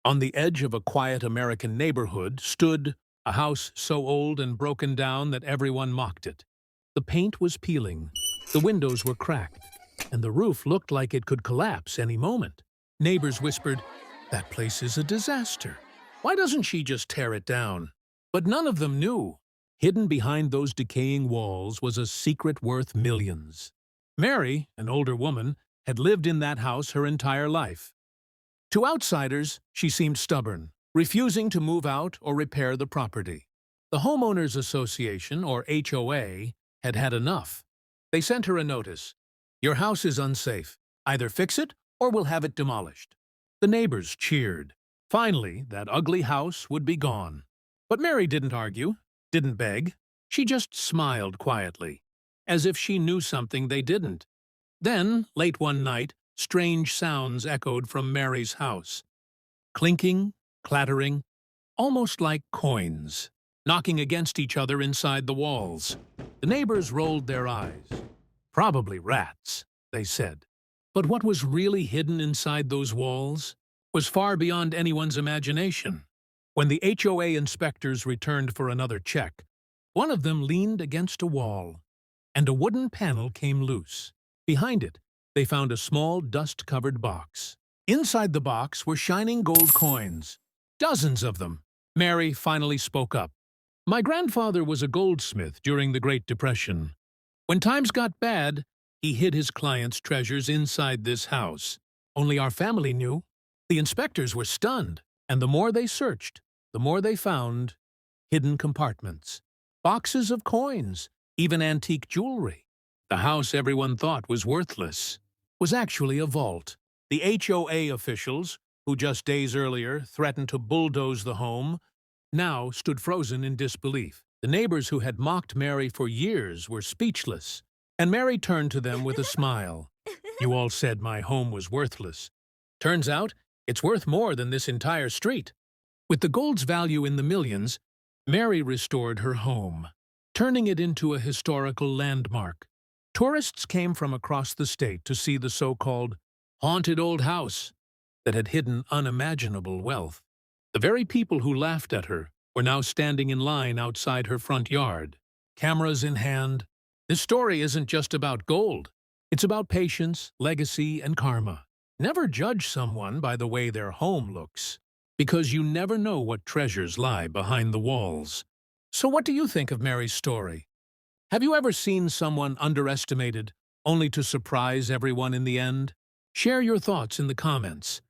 On the edge of a quiet American neighborhood stood a house so old and broken down that everyone mocked it. The paint was peeling, the windows were cracked, and the roof looked like it could collapse any moment. Neighbors whispered, "That place is a disaster. Why doesn't she just tear it down?" But none of them knew. Hidden behind those decaying walls was a secret worth millions. Mary, an older woman, had lived in that house her entire life. To outsiders, she seemed stubborn, refusing to move out or repair the property. The Homeowners Association, or HOA, had had enough. They sent her a notice. "Your house is unsafe. Either fix it or we'll have it demolished." The neighbors cheered. Finally, that ugly house would be gone. But Mary didn't argue, didn't beg. She just smiled quietly, as if she knew something they didn't. Then, late one night, strange sounds echoed from Mary's house. Clinking, clattering, almost like coins, knocking against each other inside the walls. The neighbors rolled their eyes. "Probably rats," they said. But what was really hidden inside those walls was far beyond anyone's imagination. When the HOA inspectors returned for another check, one of them leaned against a wall, and a wooden panel came loose. Behind it, they found a small, dust-covered box. Inside the box were shining gold coins, dozens of them. Mary finally spoke up. "My grandfather was a goldsmith during the Great Depression. When times got bad, he hid his clients' treasures inside this house. Only our family knew." The inspectors were stunned, and the more they searched, the more they found hidden compartments, boxes of coins, even antique jewelry. The house everyone thought was worthless was actually a vault. The HOA officials, who just days earlier threatened to bulldoze the home, now stood frozen in disbelief. The neighbors who had mocked Mary for years were speechless, and Mary turned to them with a smile. "You all said my home was worthless. Turns out, it's worth more than this entire street." With the gold's value in the millions, Mary restored her home, turning it into a historical landmark. Tourists came from across the state to see the so-called haunted old house that had hidden unimaginable wealth. The very people who laughed at her were now standing in line outside her front yard, cameras in hand. This story isn't just about gold. It's about patience, legacy, and karma. Never judge someone by the way their home looks, because you never know what treasures lie behind the walls. So what do you think of Mary's story? Have you ever seen someone underestimated, only to surprise everyone in the end? Share your thoughts in the comments.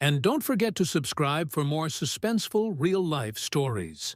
And don't forget to subscribe for more suspenseful, real-life stories.